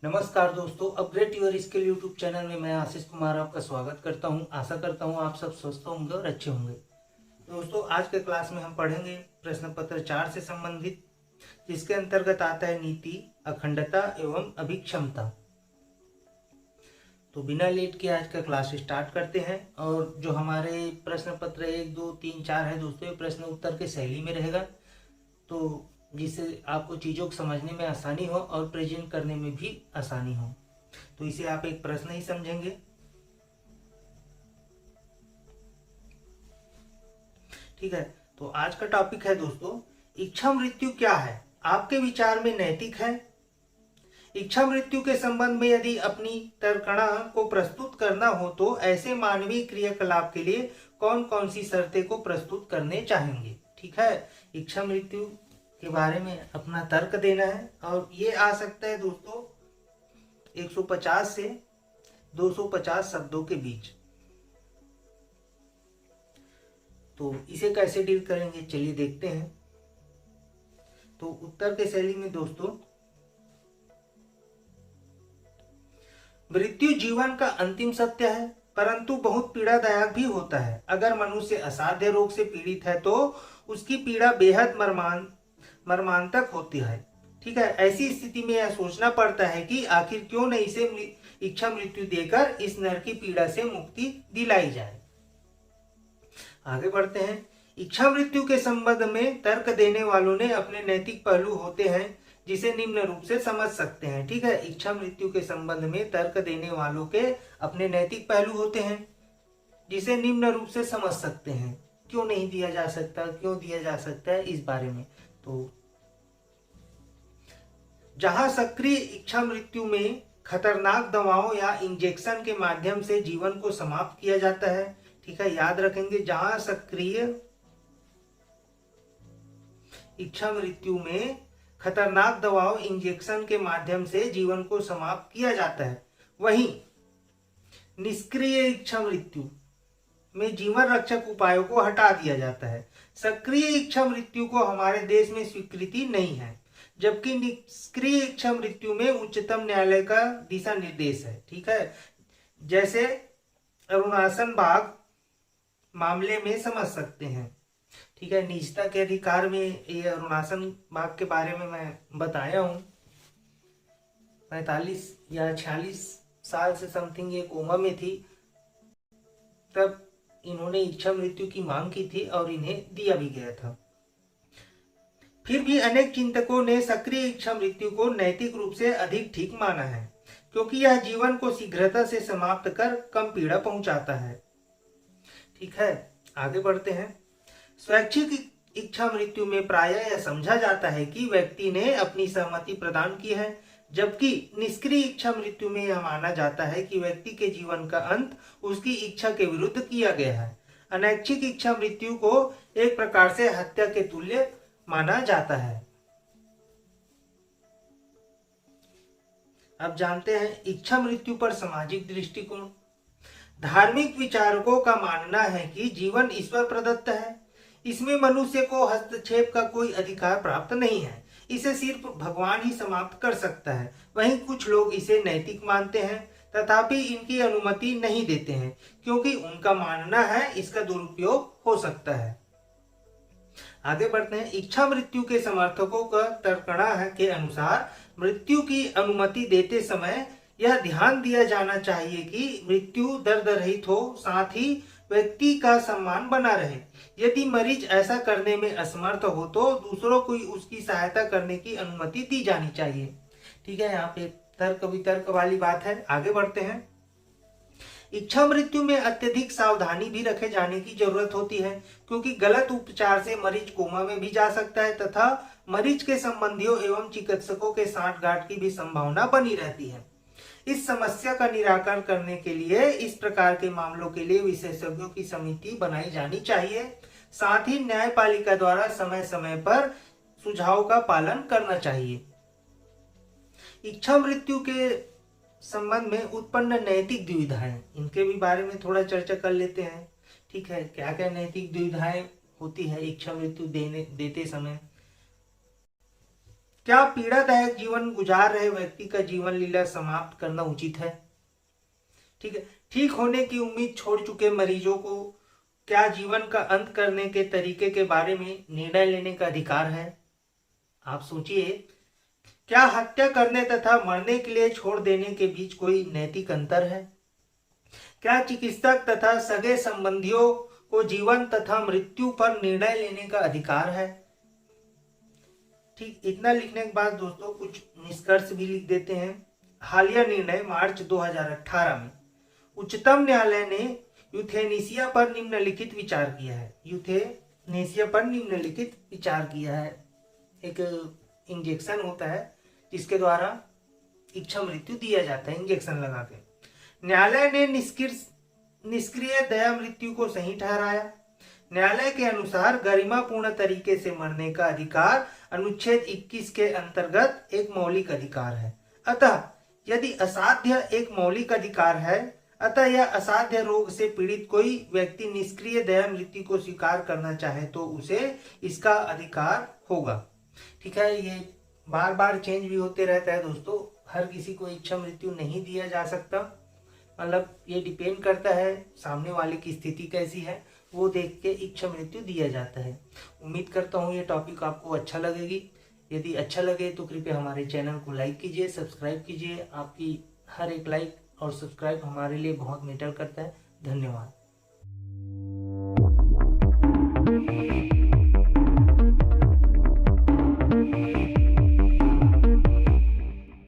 नमस्कार दोस्तों, upgrade your skill YouTube channel में मैं आशीष कुमार आपका स्वागत करता हूं। आशा करता हूं आप सब स्वस्थ होंगे और अच्छे होंगे। दोस्तों, आज के क्लास में हम पढ़ेंगे प्रश्न पत्र 4 से संबंधित, जिसके अंतर्गत आता है नीति, अखंडता एवं अभिक्षमता। तो बिना लेट के आज का क्लास स्टार्ट करते हैं। और जो हमारे प्रश्न पत्र 1, 2, 3, 4 है दोस्तों, ये प्रश्न उत्तर के शैली में रहेगा, तो जिससे आपको चीज़ों को समझने में आसानी हो और प्रेजेंट करने में भी आसानी हो। तो इसे आप एक प्रश्न ही समझेंगे। ठीक है, तो आज का टॉपिक है दोस्तों, इच्छा मृत्यु क्या है, आपके विचार में नैतिक है? इच्छा मृत्यु के संबंध में यदि अपनी तर्कणा को प्रस्तुत करना हो तो ऐसे मानवीय क्रियाकलाप के लिए कौन कौन सी शर्तें को प्रस्तुत करने चाहेंगे। ठीक है, इच्छा मृत्यु के बारे में अपना तर्क देना है और ये आ सकता है दोस्तों 150 से 250 शब्दों के बीच। तो इसे कैसे डील करेंगे, चलिए देखते हैं। तो उत्तर के शैली में दोस्तों, मृत्यु जीवन का अंतिम सत्य है, परंतु बहुत पीड़ादायक भी होता है। अगर मनुष्य असाध्य रोग से पीड़ित है तो उसकी पीड़ा बेहद मर्मांतक होती है। ठीक है, ऐसी स्थिति में यह सोचना पड़ता है कि आखिर क्यों न इसे इच्छा मृत्यु देकर इस नर की पीड़ा से मुक्ति दिलाई जाए। आगे बढ़ते हैं। इच्छा मृत्यु के संबंध में तर्क देने वालों ने अपने नैतिक पहलू होते हैं, जिसे निम्न रूप से समझ सकते हैं। ठीक है, इच्छा मृत्यु के संबंध में तर्क देने वालों के अपने नैतिक पहलू होते हैं, जिसे निम्न रूप से समझ सकते हैं। क्यों नहीं दिया जा सकता, क्यों दिया जा सकता है, इस बारे में। तो जहां सक्रिय इच्छा मृत्यु में खतरनाक दवाओं या इंजेक्शन के माध्यम से जीवन को समाप्त किया जाता है। ठीक है, याद रखेंगे, जहां सक्रिय इच्छा मृत्यु में खतरनाक दवाओं इंजेक्शन के माध्यम से जीवन को समाप्त किया जाता है, वहीं निष्क्रिय इच्छा मृत्यु में जीवन रक्षक उपायों को हटा दिया जाता है। सक्रिय इच्छा मृत्यु को हमारे देश में स्वीकृति नहीं है, जबकि निष्क्रिय इच्छा मृत्यु में उच्चतम न्यायालय का दिशा निर्देश है। ठीक है, जैसे अरुणाचल बाग मामले में समझ सकते हैं। ठीक है, निजता के अधिकार में ये अरुणाचल बाग के बारे में मैं बताया हूं। 45 या 46 साल से समथिंग ये कोमा में थी, तब इन्होंने इच्छा मृत्यु की मांग की थी और इन्हें दिया भी गया था। फिर भी अनेक चिंतकों ने सक्रिय इच्छा मृत्यु को नैतिक रूप से अधिक ठीक माना है, क्योंकि यह जीवन को शीघ्रता से समाप्त कर कम पीड़ा पहुंचाता है। ठीक है, आगे बढ़ते हैं। स्वैच्छिक इच्छा मृत्यु में प्रायः यह समझा जाता है कि व्यक्ति ने अपनी सहमति प्रदान की है, जबकि निष्क्रिय इच्छा मृत्यु में यह माना जाता है कि व्यक्ति के जीवन का अंत उसकी इच्छा के विरुद्ध किया गया है। अनैच्छिक इच्छा मृत्यु को एक प्रकार से हत्या के तुल्य माना जाता है। अब जानते हैं इच्छा मृत्यु पर सामाजिक दृष्टिकोण। धार्मिक विचारकों का मानना है कि जीवन ईश्वर प्रदत्त है, इसमें मनुष्य को हस्तक्षेप का कोई अधिकार प्राप्त नहीं है, इसे सिर्फ भगवान ही समाप्त कर सकता है। वहीं कुछ लोग इसे नैतिक मानते हैं, तथापि इनकी अनुमति नहीं देते हैं, क्योंकि उनका मानना है इसका दुरुपयोग हो सकता है। आगे बढ़ते हैं। इच्छा मृत्यु के समर्थकों का तर्कना है के अनुसार मृत्यु की अनुमति देते समय यह ध्यान दिया जाना चाहिए कि मृत्यु दर्द रहित हो, साथ ही व्यक्ति का सम्मान बना रहे। यदि मरीज ऐसा करने में असमर्थ हो तो दूसरों को उसकी सहायता करने की अनुमति दी जानी चाहिए। ठीक है, यहाँ पे तर्क वितर्क वाली बात है। आगे बढ़ते हैं। इच्छा मृत्यु में अत्यधिक सावधानी भी रखे जाने की जरूरत होती है, क्योंकि गलत उपचार से मरीज कोमा में भी जा सकता है तथा मरीज के संबंधियों एवं चिकित्सकों के सांठगांठ की भी संभावना बनी रहती है। इस समस्या का निराकरण करने के लिए इस प्रकार के मामलों के लिए विशेषज्ञों की समिति बनाई जानी चाहिए। साथ ही न्यायपालिका द्वारा समय समय पर सुझाव का पालन करना चाहिए। इच्छा मृत्यु के संबंध में उत्पन्न नैतिक दुविधाएं, इनके भी बारे में थोड़ा चर्चा कर लेते हैं। ठीक है, क्या क्या नैतिक दुविधाएं होती है इच्छा मृत्यु देते समय। क्या पीड़ादायक जीवन गुजार रहे व्यक्ति का जीवन लीला समाप्त करना उचित है? ठीक है, ठीक होने की उम्मीद छोड़ चुके मरीजों को क्या जीवन का अंत करने के तरीके के बारे में निर्णय लेने का अधिकार है? आप सोचिए, क्या हत्या करने तथा मरने के लिए छोड़ देने के बीच कोई नैतिक अंतर है? क्या चिकित्सक तथा सगे संबंधियों को जीवन तथा मृत्यु पर निर्णय लेने का अधिकार है? ठीक, इतना लिखने के बाद दोस्तों कुछ निष्कर्ष भी लिख देते हैं। हालिया निर्णय मार्च 2018 में उच्चतम न्यायालय ने यूथेनेसिया पर निम्नलिखित विचार किया है। यूथेनेसिया पर निम्नलिखित विचार किया है। एक इंजेक्शन होता है जिसके द्वारा इच्छा मृत्यु दिया जाता है, इंजेक्शन लगा के। न्यायालय ने निष्क्रिय दया मृत्यु को सही ठहराया। न्यायालय के अनुसार गरिमापूर्ण तरीके से मरने का अधिकार अनुच्छेद 21 के अंतर्गत एक मौलिक अधिकार है। अतः यदि असाध्य एक मौलिक अधिकार है, अतः यह असाध्य रोग से पीड़ित कोई व्यक्ति निष्क्रिय दया मृत्यु को स्वीकार करना चाहे तो उसे इसका अधिकार होगा। ठीक है, ये बार बार चेंज भी होते रहता है दोस्तों, हर किसी को इच्छा मृत्यु नहीं दिया जा सकता। मतलब ये डिपेंड करता है सामने वाले की स्थिति कैसी है, वो देख के इच्छा मृत्यु दिया जाता है। उम्मीद करता हूँ ये टॉपिक आपको अच्छा लगेगी। यदि अच्छा लगे तो कृपया हमारे चैनल को लाइक कीजिए, सब्सक्राइब कीजिए। आपकी हर एक लाइक और सब्सक्राइब हमारे लिए बहुत मैटर करता है। धन्यवाद।